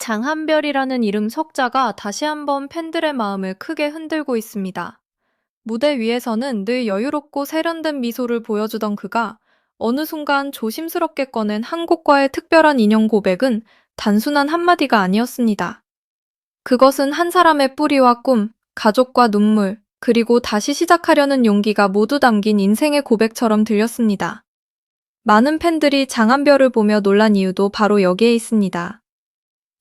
장한별이라는 이름 석자가 다시 한번 팬들의 마음을 크게 흔들고 있습니다. 무대 위에서는 늘 여유롭고 세련된 미소를 보여주던 그가 어느 순간 조심스럽게 꺼낸 한국과의 특별한 인연 고백은 단순한 한마디가 아니었습니다. 그것은 한 사람의 뿌리와 꿈, 가족과 눈물, 그리고 다시 시작하려는 용기가 모두 담긴 인생의 고백처럼 들렸습니다. 많은 팬들이 장한별을 보며 놀란 이유도 바로 여기에 있습니다.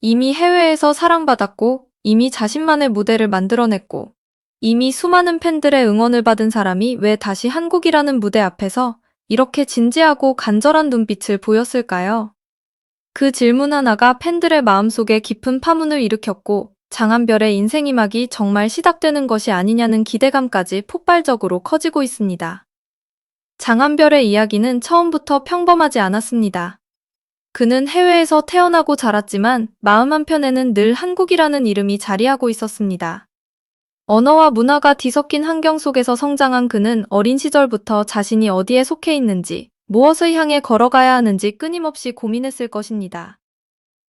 이미 해외에서 사랑받았고, 이미 자신만의 무대를 만들어냈고, 이미 수많은 팬들의 응원을 받은 사람이 왜 다시 한국이라는 무대 앞에서 이렇게 진지하고 간절한 눈빛을 보였을까요? 그 질문 하나가 팬들의 마음속에 깊은 파문을 일으켰고, 장한별의 인생 이막이 정말 시작되는 것이 아니냐는 기대감까지 폭발적으로 커지고 있습니다. 장한별의 이야기는 처음부터 평범하지 않았습니다. 그는 해외에서 태어나고 자랐지만 마음 한편에는 늘 한국이라는 이름이 자리하고 있었습니다. 언어와 문화가 뒤섞인 환경 속에서 성장한 그는 어린 시절부터 자신이 어디에 속해 있는지, 무엇을 향해 걸어가야 하는지 끊임없이 고민했을 것입니다.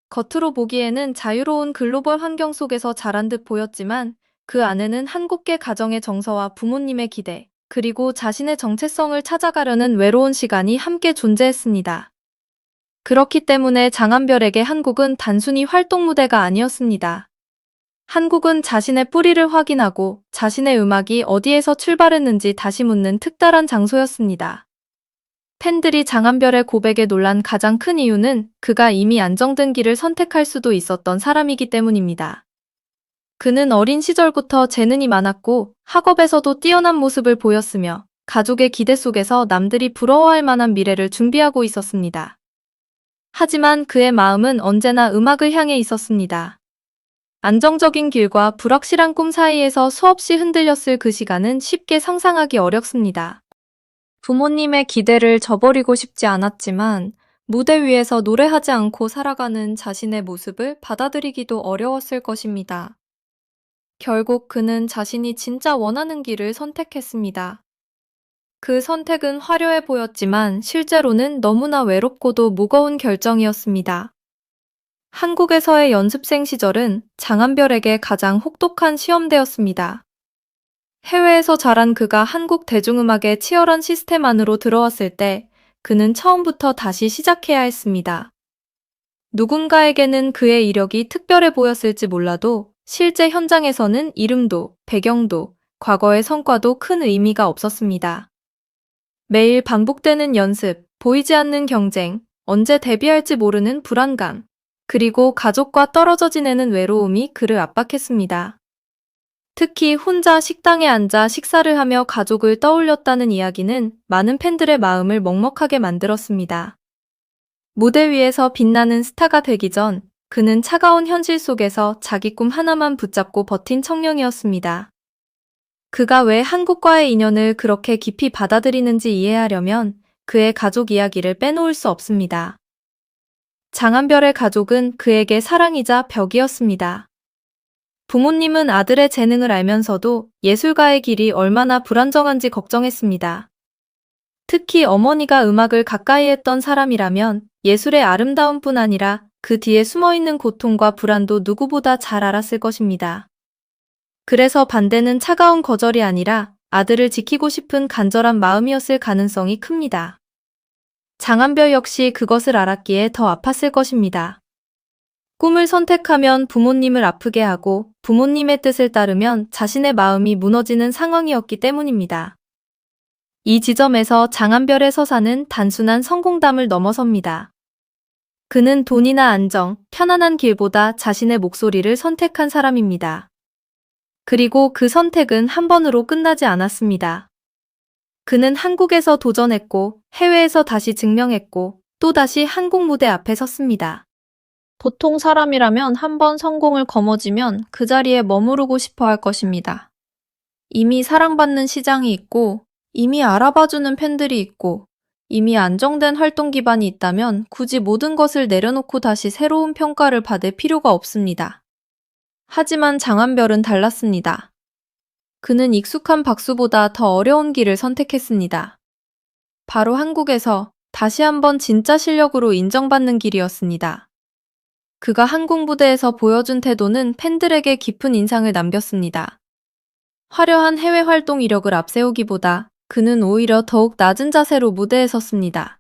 겉으로 보기에는 자유로운 글로벌 환경 속에서 자란 듯 보였지만 그 안에는 한국계 가정의 정서와 부모님의 기대, 그리고 자신의 정체성을 찾아가려는 외로운 시간이 함께 존재했습니다. 그렇기 때문에 장한별에게 한국은 단순히 활동 무대가 아니었습니다. 한국은 자신의 뿌리를 확인하고 자신의 음악이 어디에서 출발했는지 다시 묻는 특별한 장소였습니다. 팬들이 장한별의 고백에 놀란 가장 큰 이유는 그가 이미 안정된 길을 선택할 수도 있었던 사람이기 때문입니다. 그는 어린 시절부터 재능이 많았고 학업에서도 뛰어난 모습을 보였으며 가족의 기대 속에서 남들이 부러워할 만한 미래를 준비하고 있었습니다. 하지만 그의 마음은 언제나 음악을 향해 있었습니다. 안정적인 길과 불확실한 꿈 사이에서 수없이 흔들렸을 그 시간은 쉽게 상상하기 어렵습니다. 부모님의 기대를 저버리고 싶지 않았지만 무대 위에서 노래하지 않고 살아가는 자신의 모습을 받아들이기도 어려웠을 것입니다. 결국 그는 자신이 진짜 원하는 길을 선택했습니다. 그 선택은 화려해 보였지만 실제로는 너무나 외롭고도 무거운 결정이었습니다. 한국에서의 연습생 시절은 장한별에게 가장 혹독한 시험대였습니다. 해외에서 자란 그가 한국 대중음악의 치열한 시스템 안으로 들어왔을 때 그는 처음부터 다시 시작해야 했습니다. 누군가에게는 그의 이력이 특별해 보였을지 몰라도 실제 현장에서는 이름도, 배경도, 과거의 성과도 큰 의미가 없었습니다. 매일 반복되는 연습, 보이지 않는 경쟁, 언제 데뷔할지 모르는 불안감, 그리고 가족과 떨어져 지내는 외로움이 그를 압박했습니다. 특히 혼자 식당에 앉아 식사를 하며 가족을 떠올렸다는 이야기는 많은 팬들의 마음을 먹먹하게 만들었습니다. 무대 위에서 빛나는 스타가 되기 전 그는 차가운 현실 속에서 자기 꿈 하나만 붙잡고 버틴 청년이었습니다. 그가 왜 한국과의 인연을 그렇게 깊이 받아들이는지 이해하려면 그의 가족 이야기를 빼놓을 수 없습니다. 장한별의 가족은 그에게 사랑이자 벽이었습니다. 부모님은 아들의 재능을 알면서도 예술가의 길이 얼마나 불안정한지 걱정했습니다. 특히 어머니가 음악을 가까이 했던 사람이라면 예술의 아름다움뿐 아니라 그 뒤에 숨어있는 고통과 불안도 누구보다 잘 알았을 것입니다. 그래서 반대는 차가운 거절이 아니라 아들을 지키고 싶은 간절한 마음이었을 가능성이 큽니다. 장한별 역시 그것을 알았기에 더 아팠을 것입니다. 꿈을 선택하면 부모님을 아프게 하고 부모님의 뜻을 따르면 자신의 마음이 무너지는 상황이었기 때문입니다. 이 지점에서 장한별의 서사는 단순한 성공담을 넘어섭니다. 그는 돈이나 안정, 편안한 길보다 자신의 목소리를 선택한 사람입니다. 그리고 그 선택은 한 번으로 끝나지 않았습니다. 그는 한국에서 도전했고 해외에서 다시 증명했고 또다시 한국 무대 앞에 섰습니다. 보통 사람이라면 한 번 성공을 거머쥐면 그 자리에 머무르고 싶어 할 것입니다. 이미 사랑받는 시장이 있고 이미 알아봐주는 팬들이 있고 이미 안정된 활동 기반이 있다면 굳이 모든 것을 내려놓고 다시 새로운 평가를 받을 필요가 없습니다. 하지만 장한별은 달랐습니다. 그는 익숙한 박수보다 더 어려운 길을 선택했습니다. 바로 한국에서 다시 한번 진짜 실력으로 인정받는 길이었습니다. 그가 한국 무대에서 보여준 태도는 팬들에게 깊은 인상을 남겼습니다. 화려한 해외 활동 이력을 앞세우기보다 그는 오히려 더욱 낮은 자세로 무대에 섰습니다.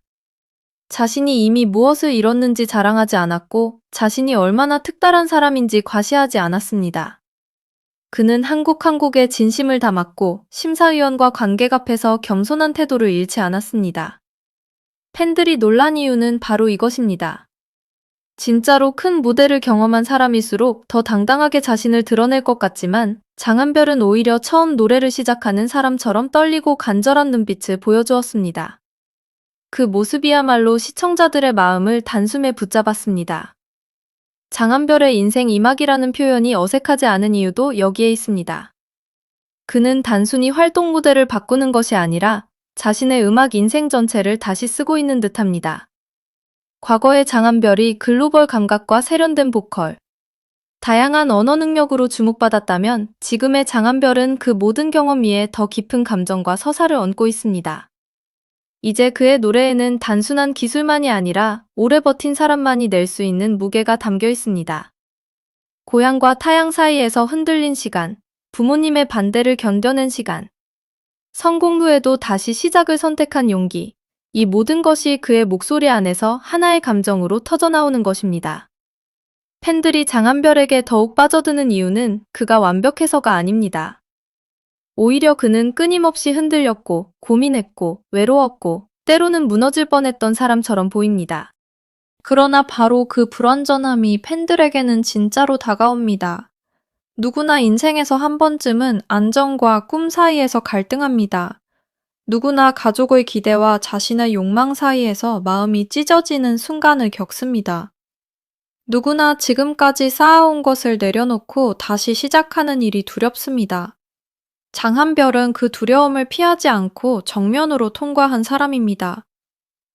자신이 이미 무엇을 이뤘는지 자랑하지 않았고 자신이 얼마나 특별한 사람인지 과시하지 않았습니다. 그는 한국에 진심을 담았고 심사위원과 관객 앞에서 겸손한 태도를 잃지 않았습니다. 팬들이 놀란 이유는 바로 이것입니다. 진짜로 큰 무대를 경험한 사람일수록 더 당당하게 자신을 드러낼 것 같지만 장한별은 오히려 처음 노래를 시작하는 사람처럼 떨리고 간절한 눈빛을 보여주었습니다. 그 모습이야말로 시청자들의 마음을 단숨에 붙잡았습니다. 장한별의 인생 이막이라는 표현이 어색하지 않은 이유도 여기에 있습니다. 그는 단순히 활동 무대를 바꾸는 것이 아니라 자신의 음악 인생 전체를 다시 쓰고 있는 듯합니다. 과거의 장한별이 글로벌 감각과 세련된 보컬, 다양한 언어 능력으로 주목받았다면 지금의 장한별은 그 모든 경험 위에 더 깊은 감정과 서사를 얹고 있습니다. 이제 그의 노래에는 단순한 기술만이 아니라 오래 버틴 사람만이 낼 수 있는 무게가 담겨 있습니다. 고향과 타향 사이에서 흔들린 시간, 부모님의 반대를 견뎌낸 시간, 성공 후에도 다시 시작을 선택한 용기, 이 모든 것이 그의 목소리 안에서 하나의 감정으로 터져나오는 것입니다. 팬들이 장한별에게 더욱 빠져드는 이유는 그가 완벽해서가 아닙니다. 오히려 그는 끊임없이 흔들렸고, 고민했고, 외로웠고, 때로는 무너질 뻔했던 사람처럼 보입니다. 그러나 바로 그 불완전함이 팬들에게는 진짜로 다가옵니다. 누구나 인생에서 한 번쯤은 안정과 꿈 사이에서 갈등합니다. 누구나 가족의 기대와 자신의 욕망 사이에서 마음이 찢어지는 순간을 겪습니다. 누구나 지금까지 쌓아온 것을 내려놓고 다시 시작하는 일이 두렵습니다. 장한별은 그 두려움을 피하지 않고 정면으로 통과한 사람입니다.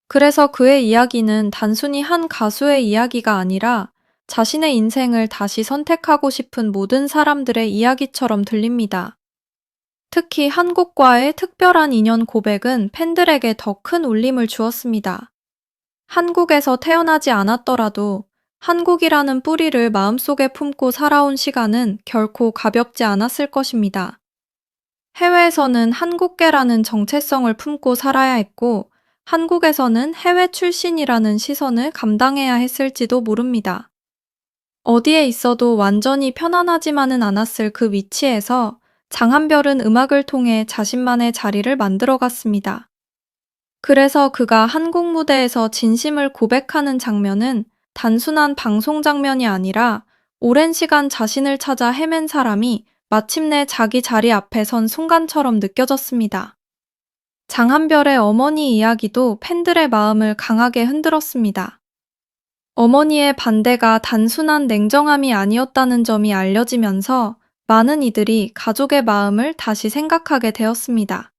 그래서 그의 이야기는 단순히 한 가수의 이야기가 아니라 자신의 인생을 다시 선택하고 싶은 모든 사람들의 이야기처럼 들립니다. 특히 한국과의 특별한 인연 고백은 팬들에게 더 큰 울림을 주었습니다. 한국에서 태어나지 않았더라도 한국이라는 뿌리를 마음속에 품고 살아온 시간은 결코 가볍지 않았을 것입니다. 해외에서는 한국계라는 정체성을 품고 살아야 했고, 한국에서는 해외 출신이라는 시선을 감당해야 했을지도 모릅니다. 어디에 있어도 완전히 편안하지만은 않았을 그 위치에서 장한별은 음악을 통해 자신만의 자리를 만들어갔습니다. 그래서 그가 한국 무대에서 진심을 고백하는 장면은 단순한 방송 장면이 아니라 오랜 시간 자신을 찾아 헤맨 사람이 마침내 자기 자리 앞에 선 순간처럼 느껴졌습니다. 장한별의 어머니 이야기도 팬들의 마음을 강하게 흔들었습니다. 어머니의 반대가 단순한 냉정함이 아니었다는 점이 알려지면서 많은 이들이 가족의 마음을 다시 생각하게 되었습니다.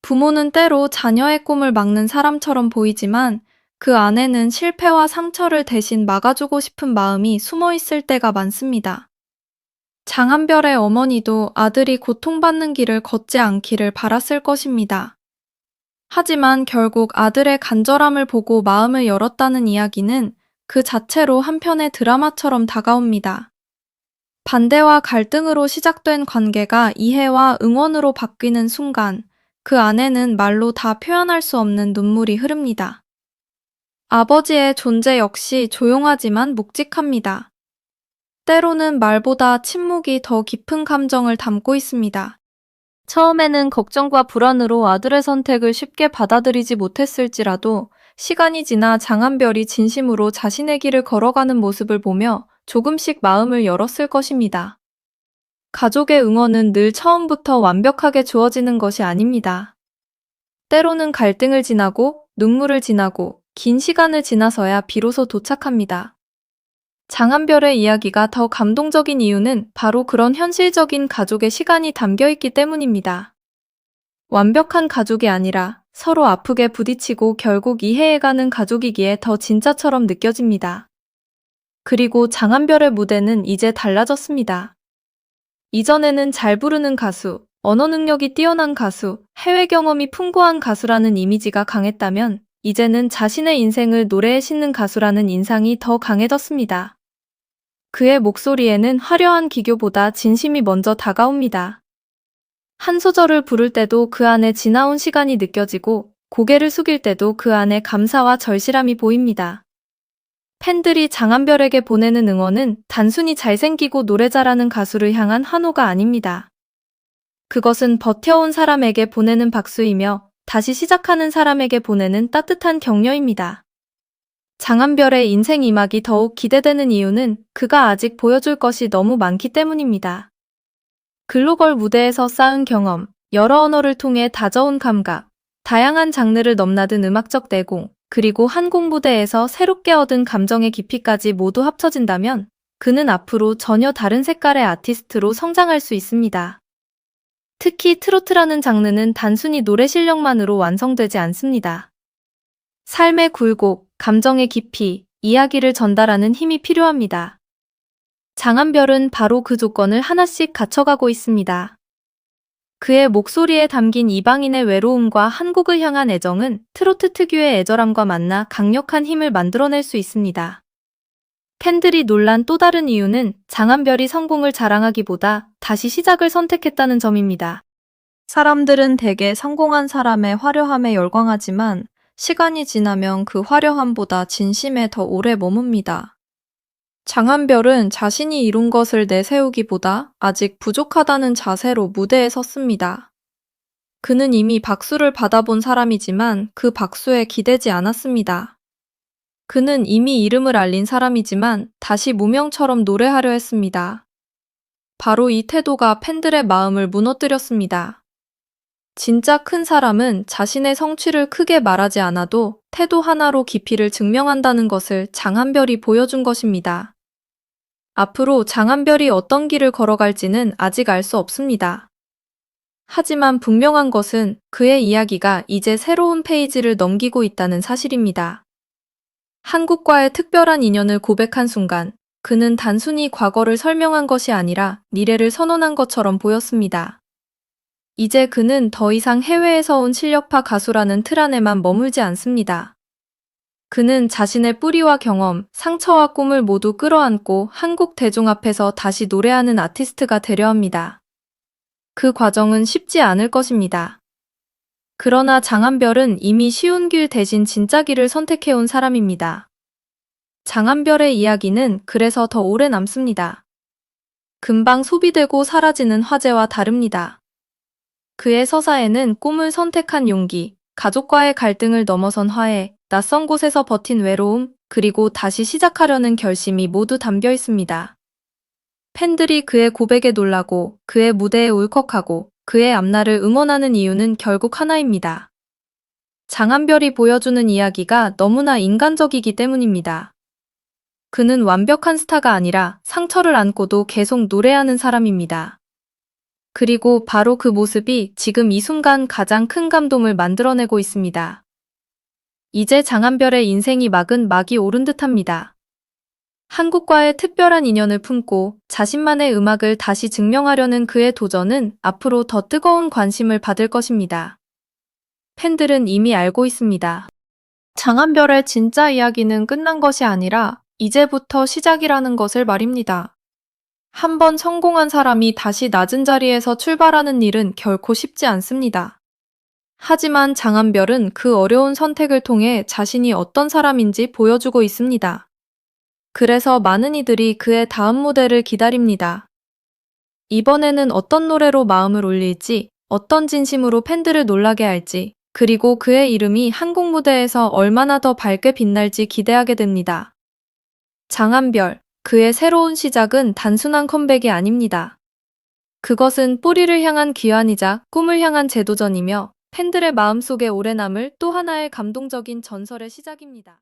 부모는 때로 자녀의 꿈을 막는 사람처럼 보이지만 그 안에는 실패와 상처를 대신 막아주고 싶은 마음이 숨어 있을 때가 많습니다. 장한별의 어머니도 아들이 고통받는 길을 걷지 않기를 바랐을 것입니다. 하지만 결국 아들의 간절함을 보고 마음을 열었다는 이야기는 그 자체로 한편의 드라마처럼 다가옵니다. 반대와 갈등으로 시작된 관계가 이해와 응원으로 바뀌는 순간, 그 안에는 말로 다 표현할 수 없는 눈물이 흐릅니다. 아버지의 존재 역시 조용하지만 묵직합니다. 때로는 말보다 침묵이 더 깊은 감정을 담고 있습니다. 처음에는 걱정과 불안으로 아들의 선택을 쉽게 받아들이지 못했을지라도 시간이 지나 장한별이 진심으로 자신의 길을 걸어가는 모습을 보며 조금씩 마음을 열었을 것입니다. 가족의 응원은 늘 처음부터 완벽하게 주어지는 것이 아닙니다. 때로는 갈등을 지나고 눈물을 지나고 긴 시간을 지나서야 비로소 도착합니다. 장한별의 이야기가 더 감동적인 이유는 바로 그런 현실적인 가족의 시간이 담겨 있기 때문입니다. 완벽한 가족이 아니라 서로 아프게 부딪히고 결국 이해해가는 가족이기에 더 진짜처럼 느껴집니다. 그리고 장한별의 무대는 이제 달라졌습니다. 이전에는 잘 부르는 가수, 언어 능력이 뛰어난 가수, 해외 경험이 풍부한 가수라는 이미지가 강했다면 이제는 자신의 인생을 노래에 싣는 가수라는 인상이 더 강해졌습니다. 그의 목소리에는 화려한 기교보다 진심이 먼저 다가옵니다. 한 소절을 부를 때도 그 안에 지나온 시간이 느껴지고 고개를 숙일 때도 그 안에 감사와 절실함이 보입니다. 팬들이 장한별에게 보내는 응원은 단순히 잘생기고 노래 잘하는 가수를 향한 환호가 아닙니다. 그것은 버텨온 사람에게 보내는 박수이며 다시 시작하는 사람에게 보내는 따뜻한 격려입니다. 장한별의 인생 2막이 더욱 기대되는 이유는 그가 아직 보여줄 것이 너무 많기 때문입니다. 글로벌 무대에서 쌓은 경험, 여러 언어를 통해 다져온 감각, 다양한 장르를 넘나든 음악적 내공, 그리고 한국 무대에서 새롭게 얻은 감정의 깊이까지 모두 합쳐진다면 그는 앞으로 전혀 다른 색깔의 아티스트로 성장할 수 있습니다. 특히 트로트라는 장르는 단순히 노래 실력만으로 완성되지 않습니다. 삶의 굴곡, 감정의 깊이, 이야기를 전달하는 힘이 필요합니다. 장한별은 바로 그 조건을 하나씩 갖춰가고 있습니다. 그의 목소리에 담긴 이방인의 외로움과 한국을 향한 애정은 트로트 특유의 애절함과 만나 강력한 힘을 만들어낼 수 있습니다. 팬들이 놀란 또 다른 이유는 장한별이 성공을 자랑하기보다 다시 시작을 선택했다는 점입니다. 사람들은 대개 성공한 사람의 화려함에 열광하지만 시간이 지나면 그 화려함보다 진심에 더 오래 머뭅니다. 장한별은 자신이 이룬 것을 내세우기보다 아직 부족하다는 자세로 무대에 섰습니다. 그는 이미 박수를 받아본 사람이지만 그 박수에 기대지 않았습니다. 그는 이미 이름을 알린 사람이지만 다시 무명처럼 노래하려 했습니다. 바로 이 태도가 팬들의 마음을 무너뜨렸습니다. 진짜 큰 사람은 자신의 성취를 크게 말하지 않아도 태도 하나로 깊이를 증명한다는 것을 장한별이 보여준 것입니다. 앞으로 장한별이 어떤 길을 걸어갈지는 아직 알 수 없습니다. 하지만 분명한 것은 그의 이야기가 이제 새로운 페이지를 넘기고 있다는 사실입니다. 한국과의 특별한 인연을 고백한 순간, 그는 단순히 과거를 설명한 것이 아니라 미래를 선언한 것처럼 보였습니다. 이제 그는 더 이상 해외에서 온 실력파 가수라는 틀 안에만 머물지 않습니다. 그는 자신의 뿌리와 경험, 상처와 꿈을 모두 끌어안고 한국 대중 앞에서 다시 노래하는 아티스트가 되려 합니다. 그 과정은 쉽지 않을 것입니다. 그러나 장한별은 이미 쉬운 길 대신 진짜 길을 선택해온 사람입니다. 장한별의 이야기는 그래서 더 오래 남습니다. 금방 소비되고 사라지는 화제와 다릅니다. 그의 서사에는 꿈을 선택한 용기, 가족과의 갈등을 넘어선 화해, 낯선 곳에서 버틴 외로움, 그리고 다시 시작하려는 결심이 모두 담겨 있습니다. 팬들이 그의 고백에 놀라고, 그의 무대에 울컥하고, 그의 앞날을 응원하는 이유는 결국 하나입니다. 장한별이 보여주는 이야기가 너무나 인간적이기 때문입니다. 그는 완벽한 스타가 아니라 상처를 안고도 계속 노래하는 사람입니다. 그리고 바로 그 모습이 지금 이 순간 가장 큰 감동을 만들어내고 있습니다. 이제 장한별의 인생이 막은 막이 오른 듯합니다. 한국과의 특별한 인연을 품고 자신만의 음악을 다시 증명하려는 그의 도전은 앞으로 더 뜨거운 관심을 받을 것입니다. 팬들은 이미 알고 있습니다. 장한별의 진짜 이야기는 끝난 것이 아니라 이제부터 시작이라는 것을 말입니다. 한번 성공한 사람이 다시 낮은 자리에서 출발하는 일은 결코 쉽지 않습니다. 하지만 장한별은 그 어려운 선택을 통해 자신이 어떤 사람인지 보여주고 있습니다. 그래서 많은 이들이 그의 다음 무대를 기다립니다. 이번에는 어떤 노래로 마음을 울릴지, 어떤 진심으로 팬들을 놀라게 할지, 그리고 그의 이름이 한국 무대에서 얼마나 더 밝게 빛날지 기대하게 됩니다. 장한별, 그의 새로운 시작은 단순한 컴백이 아닙니다. 그것은 뿌리를 향한 귀환이자 꿈을 향한 재도전이며 팬들의 마음속에 오래 남을 또 하나의 감동적인 전설의 시작입니다.